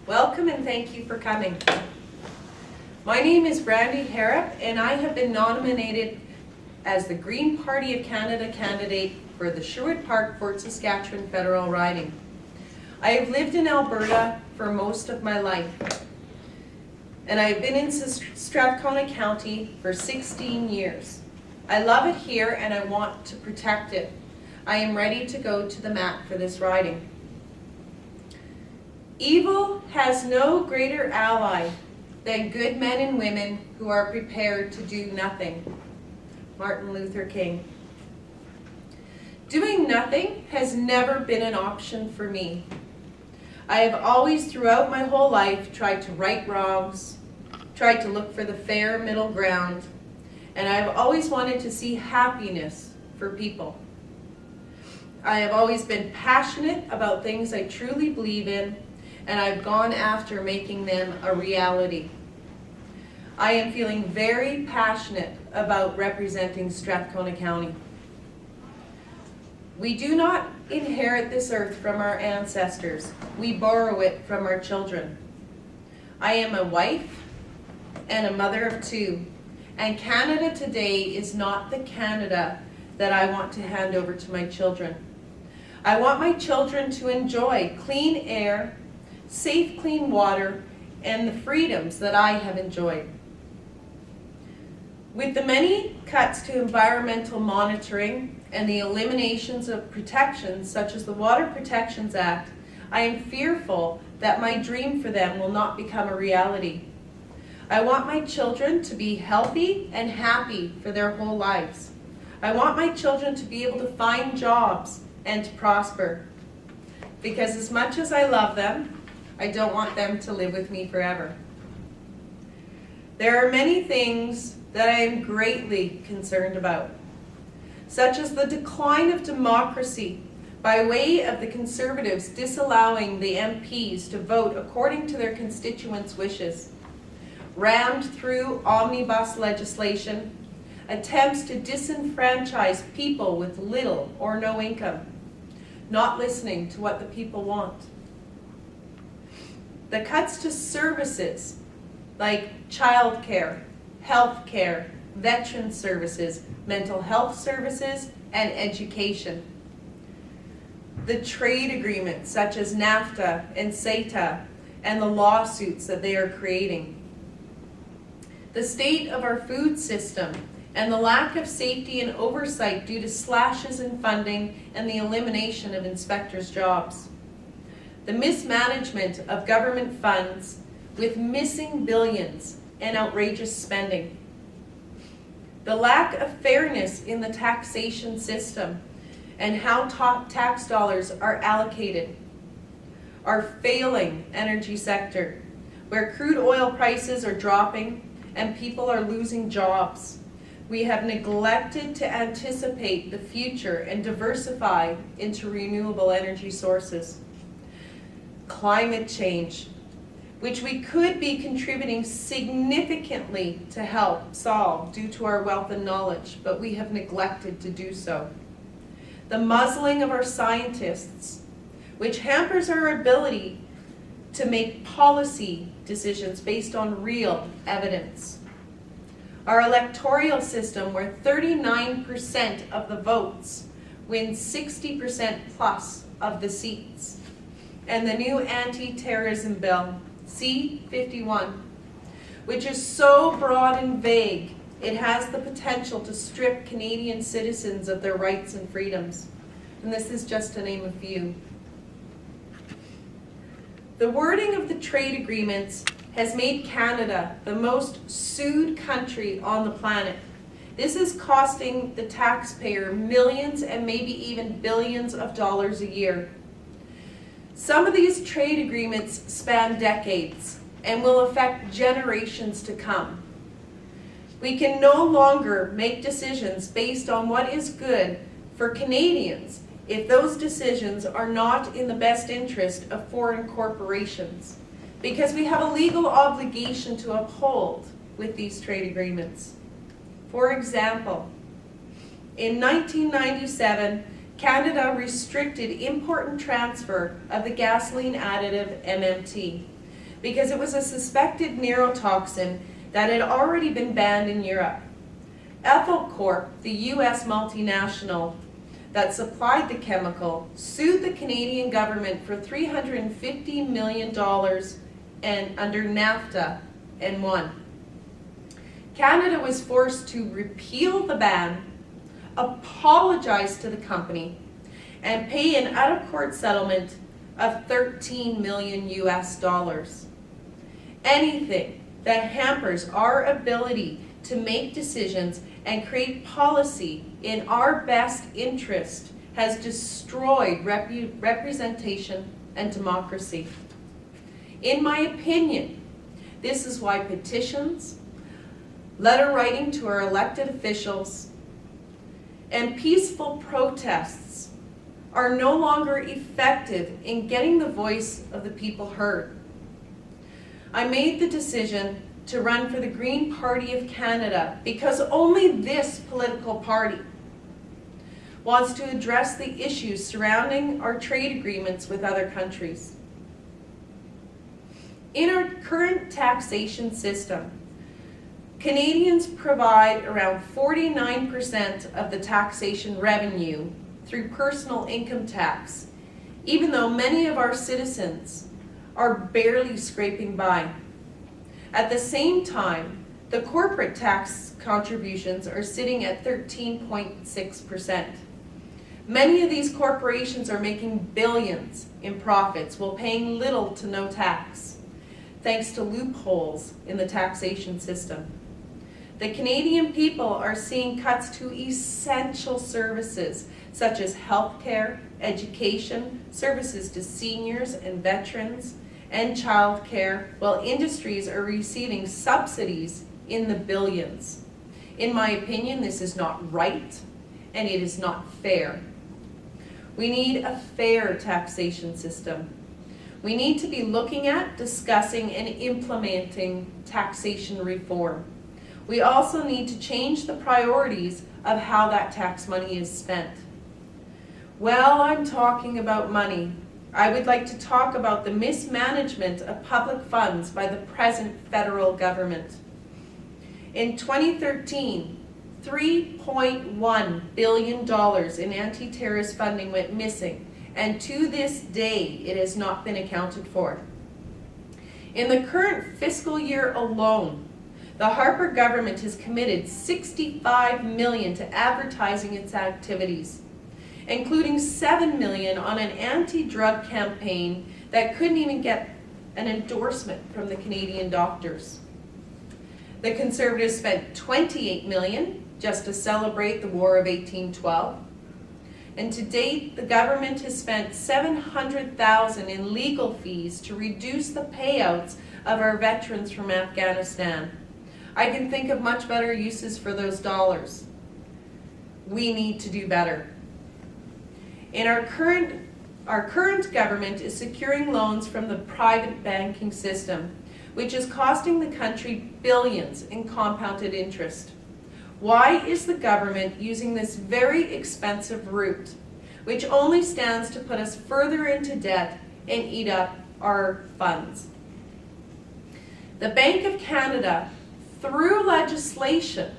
Welcome and thank you for coming. My name is Brandy Harrop and I have been nominated as the Green Party of Canada candidate for the Sherwood Park Fort Saskatchewan federal riding. I have lived in Alberta for most of my life and I have been in Strathcona County for 16 years. I love it here and I want to protect it. I am ready to go to the mat for this riding. Evil has no greater ally than good men and women who are prepared to do nothing. Martin Luther King. Doing nothing has never been an option for me. I have always, throughout my whole life, tried to right wrongs, tried to look for the fair middle ground, and I have always wanted to see happiness for people. I have always been passionate about things I truly believe in, and I've gone after making them a reality. I am feeling very passionate about representing Strathcona County. We do not inherit this earth from our ancestors. We borrow it from our children. I am a wife and a mother of two, and Canada today is not the Canada that I want to hand over to my children. I want my children to enjoy clean air, safe, clean water, and the freedoms that I have enjoyed. With the many cuts to environmental monitoring and the eliminations of protections such as the Water Protections Act, I am fearful that my dream for them will not become a reality. I want my children to be healthy and happy for their whole lives. I want my children to be able to find jobs and to prosper. Because as much as I love them, I don't want them to live with me forever. There are many things that I am greatly concerned about, such as the decline of democracy by way of the Conservatives disallowing the MPs to vote according to their constituents' wishes, rammed through omnibus legislation, attempts to disenfranchise people with little or no income, not listening to what the people want. The cuts to services like childcare, health care, veteran services, mental health services, and education. The trade agreements such as NAFTA and CETA and the lawsuits that they are creating. The state of our food system and the lack of safety and oversight due to slashes in funding and the elimination of inspectors' jobs. The mismanagement of government funds with missing billions and outrageous spending. The lack of fairness in the taxation system and how tax dollars are allocated. Our failing energy sector, where crude oil prices are dropping and people are losing jobs. We have neglected to anticipate the future and diversify into renewable energy sources. Climate change, which we could be contributing significantly to help solve due to our wealth and knowledge, but we have neglected to do so. The muzzling of our scientists, which hampers our ability to make policy decisions based on real evidence. Our electoral system, where 39% of the votes win 60% plus of the seats. And the new anti-terrorism bill, C-51, which is so broad and vague, it has the potential to strip Canadian citizens of their rights and freedoms. And this is just to name a few. The wording of the trade agreements has made Canada the most sued country on the planet. This is costing the taxpayer millions and maybe even billions of dollars a year. Some of these trade agreements span decades and will affect generations to come. We can no longer make decisions based on what is good for Canadians if those decisions are not in the best interest of foreign corporations, because we have a legal obligation to uphold with these trade agreements. For example, in 1997, Canada restricted import and transfer of the gasoline additive MMT because it was a suspected neurotoxin that had already been banned in Europe. Ethyl Corp, the US multinational that supplied the chemical, sued the Canadian government for $350 million and under NAFTA and won. Canada was forced to repeal the ban, apologize to the company, and pay an out-of-court settlement of $13 million US. Anything that hampers our ability to make decisions and create policy in our best interest has destroyed representation and democracy. In my opinion, this is why petitions, letter writing to our elected officials, and peaceful protests are no longer effective in getting the voice of the people heard. I made the decision to run for the Green Party of Canada because only this political party wants to address the issues surrounding our trade agreements with other countries. In our current taxation system, Canadians provide around 49% of the taxation revenue through personal income tax, even though many of our citizens are barely scraping by. At the same time, the corporate tax contributions are sitting at 13.6%. Many of these corporations are making billions in profits while paying little to no tax, thanks to loopholes in the taxation system. The Canadian people are seeing cuts to essential services such as healthcare, education, services to seniors and veterans, and childcare, while industries are receiving subsidies in the billions. In my opinion, this is not right and it is not fair. We need a fair taxation system. We need to be looking at, discussing, and implementing taxation reform. We also need to change the priorities of how that tax money is spent. While I'm talking about money, I would like to talk about the mismanagement of public funds by the present federal government. In 2013, $3.1 billion in anti-terrorist funding went missing, and to this day it has not been accounted for. In the current fiscal year alone, the Harper government has committed $65 million to advertising its activities, including $7 million on an anti-drug campaign that couldn't even get an endorsement from the Canadian doctors. The Conservatives spent $28 million just to celebrate the War of 1812. And to date, the government has spent $700,000 in legal fees to reduce the payouts of our veterans from Afghanistan. I can think of much better uses for those dollars. We need to do better. Our current government is securing loans from the private banking system, which is costing the country billions in compounded interest. Why is the government using this very expensive route, which only stands to put us further into debt and eat up our funds? The Bank of Canada, through legislation,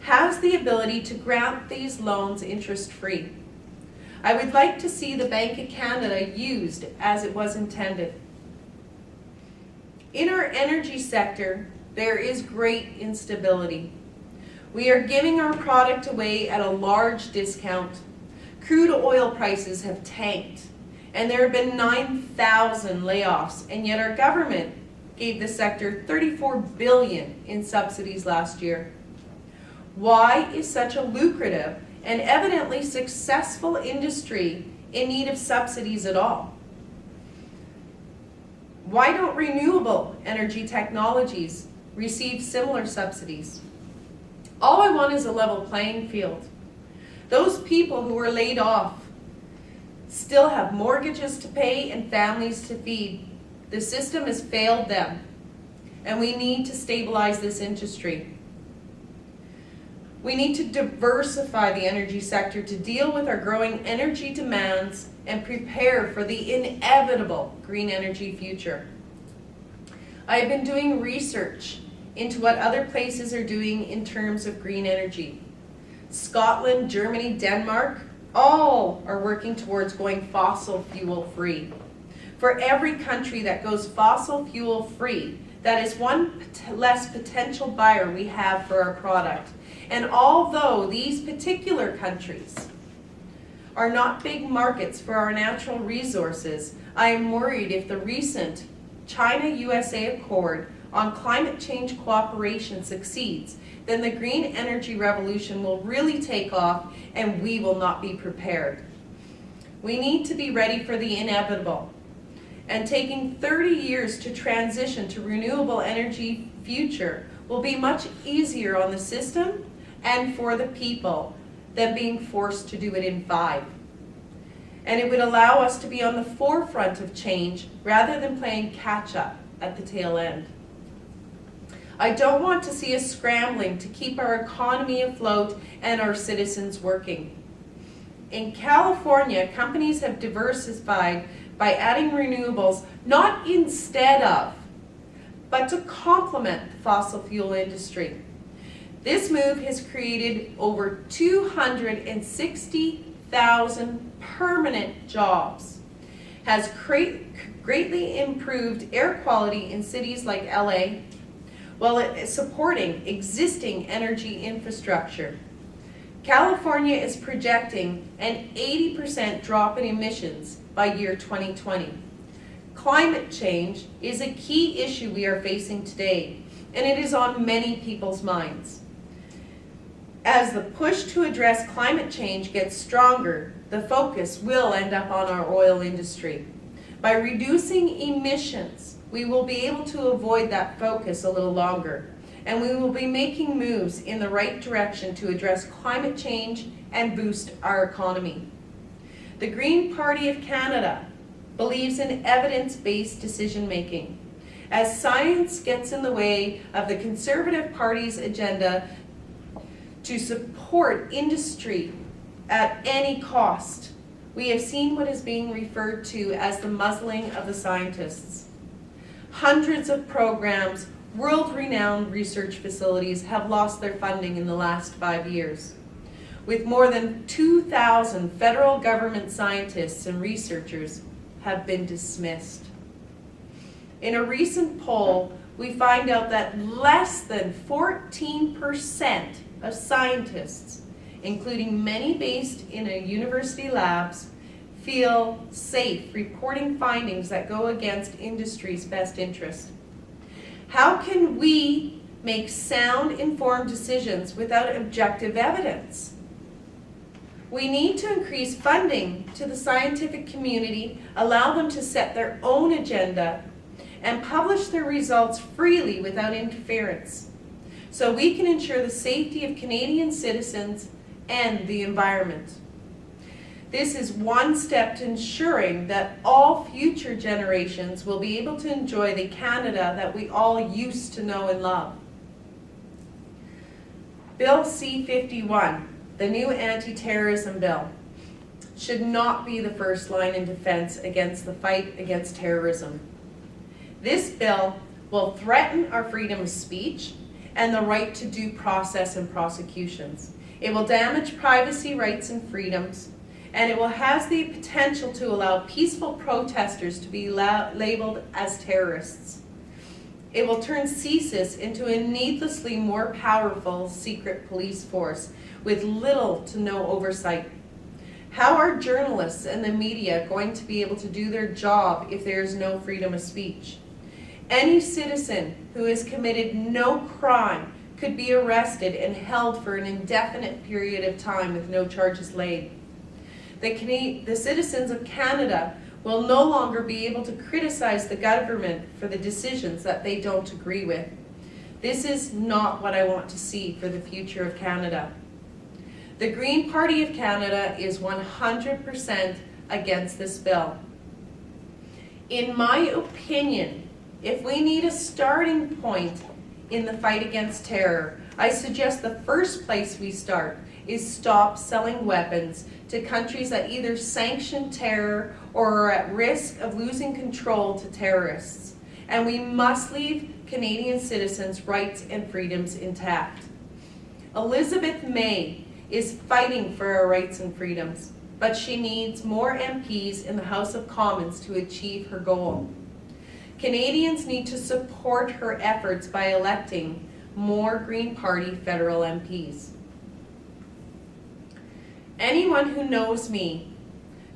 has the ability to grant these loans interest-free. I would like to see the Bank of Canada used as it was intended. In our energy sector, there is great instability. We are giving our product away at a large discount. Crude oil prices have tanked, and there have been 9,000 layoffs, and yet our government gave the sector $34 billion in subsidies last year. Why is such a lucrative and evidently successful industry in need of subsidies at all? Why don't renewable energy technologies receive similar subsidies? All I want is a level playing field. Those people who were laid off still have mortgages to pay and families to feed. The system has failed them, and we need to stabilize this industry. We need to diversify the energy sector to deal with our growing energy demands and prepare for the inevitable green energy future. I have been doing research into what other places are doing in terms of green energy. Scotland, Germany, Denmark, all are working towards going fossil fuel free. For every country that goes fossil fuel free, that is one less potential buyer we have for our product. And although these particular countries are not big markets for our natural resources, I am worried if the recent China-USA Accord on climate change cooperation succeeds, then the green energy revolution will really take off and we will not be prepared. We need to be ready for the inevitable. And taking 30 years to transition to renewable energy future will be much easier on the system and for the people than being forced to do it in 5. And it would allow us to be on the forefront of change rather than playing catch up at the tail end. I don't want to see us scrambling to keep our economy afloat and our citizens working. In California, companies have diversified by adding renewables, not instead of, but to complement the fossil fuel industry. This move has created over 260,000 permanent jobs, has greatly improved air quality in cities like LA, while it is supporting existing energy infrastructure. California is projecting an 80% drop in emissions by year 2020. Climate change is a key issue we are facing today, and it is on many people's minds. As the push to address climate change gets stronger, the focus will end up on our oil industry. By reducing emissions, we will be able to avoid that focus a little longer, and we will be making moves in the right direction to address climate change and boost our economy. The Green Party of Canada believes in evidence-based decision-making. As science gets in the way of the Conservative Party's agenda to support industry at any cost, we have seen what is being referred to as the muzzling of the scientists. Hundreds of programs, world-renowned research facilities have lost their funding in the last 5 years, with more than 2,000 federal government scientists and researchers have been dismissed. In a recent poll, we find out that less than 14% of scientists, including many based in university labs, feel safe reporting findings that go against industry's best interest. How can we make sound, informed decisions without objective evidence? We need to increase funding to the scientific community, allow them to set their own agenda, and publish their results freely without interference, so we can ensure the safety of Canadian citizens and the environment. This is one step to ensuring that all future generations will be able to enjoy the Canada that we all used to know and love. Bill C-51, the new anti-terrorism bill, should not be the first line in defense against the fight against terrorism. This bill will threaten our freedom of speech and the right to due process and prosecutions. It will damage privacy rights and freedoms, and it will have the potential to allow peaceful protesters to be labeled as terrorists. It will turn CSIS into a needlessly more powerful secret police force with little to no oversight. How are journalists and the media going to be able to do their job if there is no freedom of speech? Any citizen who has committed no crime could be arrested and held for an indefinite period of time with no charges laid. The citizens of Canada will no longer be able to criticize the government for the decisions that they don't agree with. This is not what I want to see for the future of Canada. The Green Party of Canada is 100% against this bill. In my opinion, if we need a starting point in the fight against terror, I suggest the first place we start is stop selling weapons to countries that either sanction terror or are at risk of losing control to terrorists, and we must leave Canadian citizens' rights and freedoms intact. Elizabeth May is fighting for our rights and freedoms, but she needs more MPs in the House of Commons to achieve her goal. Canadians need to support her efforts by electing more Green Party federal MPs. Anyone who knows me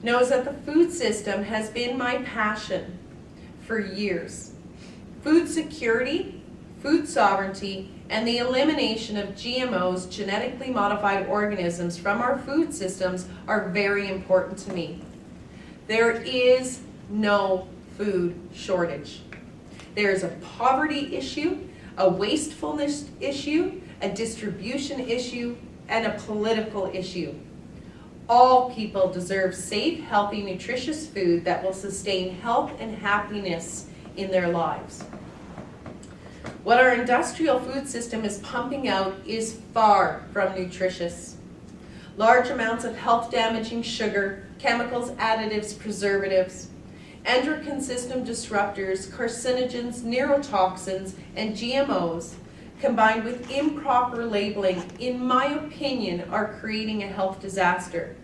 knows that the food system has been my passion for years. Food security, food sovereignty, and the elimination of GMOs, genetically modified organisms, from our food systems are very important to me. There is no food shortage. There is a poverty issue, a wastefulness issue, a distribution issue, and a political issue. All people deserve safe, healthy, nutritious food that will sustain health and happiness in their lives. What our industrial food system is pumping out is far from nutritious. Large amounts of health-damaging sugar, chemicals, additives, preservatives, endocrine system disruptors, carcinogens, neurotoxins, and GMOs, combined with improper labeling, in my opinion, are creating a health disaster.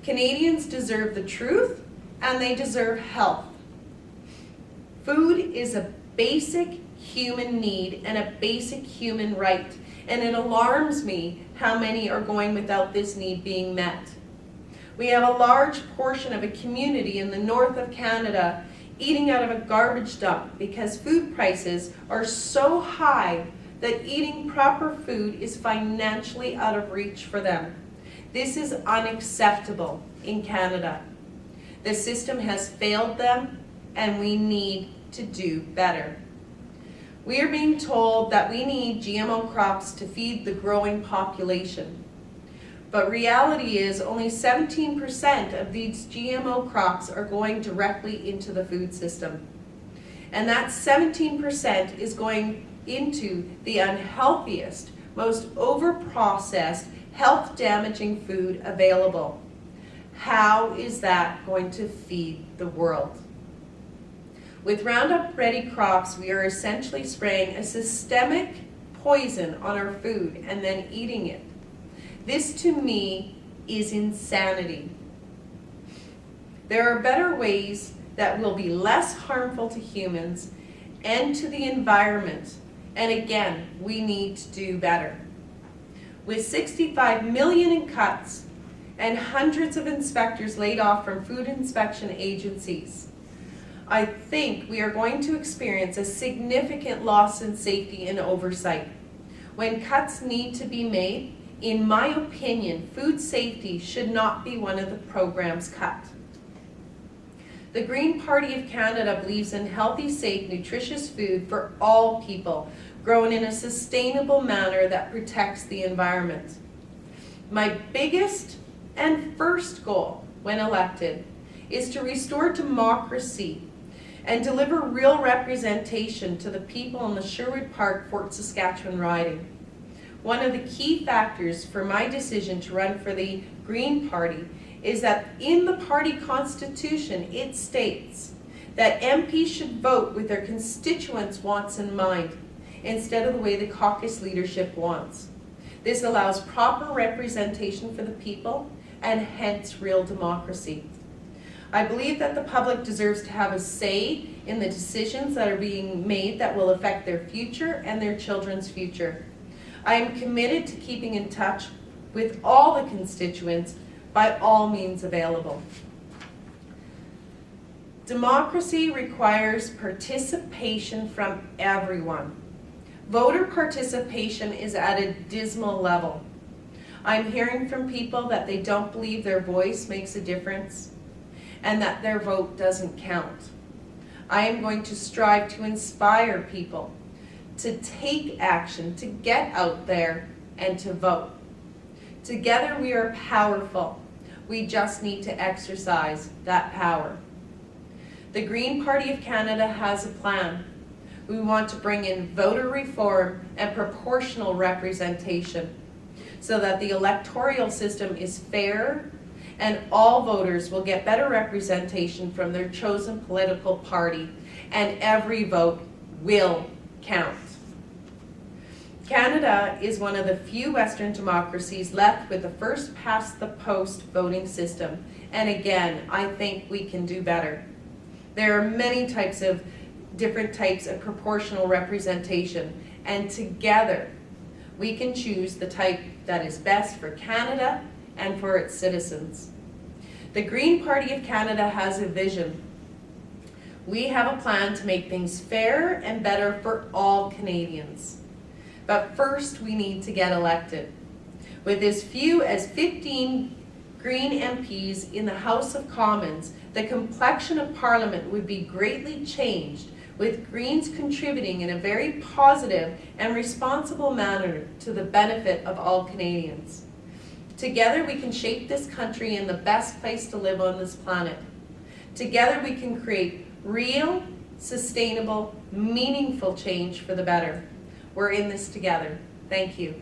Canadians deserve the truth, and they deserve health. Food is a basic human need and a basic human right, and it alarms me how many are going without this need being met. We have a large portion of a community in the north of Canada eating out of a garbage dump because food prices are so high that eating proper food is financially out of reach for them. This is unacceptable in Canada. The system has failed them, and we need to do better. We are being told that we need GMO crops to feed the growing population. But reality is only 17% of these GMO crops are going directly into the food system. And that 17% is going into the unhealthiest, most over-processed, health-damaging food available. How is that going to feed the world? With Roundup Ready crops, we are essentially spraying a systemic poison on our food and then eating it. This, to me, is insanity. There are better ways that will be less harmful to humans and to the environment. And again, we need to do better. With 65 million in cuts and hundreds of inspectors laid off from food inspection agencies, I think we are going to experience a significant loss in safety and oversight. When cuts need to be made, in my opinion, food safety should not be one of the programs cut. The Green Party of Canada believes in healthy, safe, nutritious food for all people, grown in a sustainable manner that protects the environment. My biggest and first goal when elected is to restore democracy and deliver real representation to the people in the Sherwood Park Fort Saskatchewan riding. One of the key factors for my decision to run for the Green Party is that in the party constitution it states that MPs should vote with their constituents' wants in mind instead of the way the caucus leadership wants. This allows proper representation for the people and hence real democracy. I believe that the public deserves to have a say in the decisions that are being made that will affect their future and their children's future. I am committed to keeping in touch with all the constituents by all means available. Democracy requires participation from everyone. Voter participation is at a dismal level. I'm hearing from people that they don't believe their voice makes a difference and that their vote doesn't count. I am going to strive to inspire people to take action, to get out there and to vote. Together we are powerful. We just need to exercise that power. The Green Party of Canada has a plan. We want to bring in voter reform and proportional representation so that the electoral system is fair and all voters will get better representation from their chosen political party and every vote will count. Canada is one of the few Western democracies left with the first past the post voting system. And again, I think we can do better. There are many different types of proportional representation, and together we can choose the type that is best for Canada and for its citizens. The Green Party of Canada has a vision. We have a plan to make things fairer and better for all Canadians. But first, we need to get elected. With as few as 15 Green MPs in the House of Commons, the complexion of Parliament would be greatly changed, with Greens contributing in a very positive and responsible manner to the benefit of all Canadians. Together, we can shape this country in the best place to live on this planet. Together, we can create real, sustainable, meaningful change for the better. We're in this together. Thank you.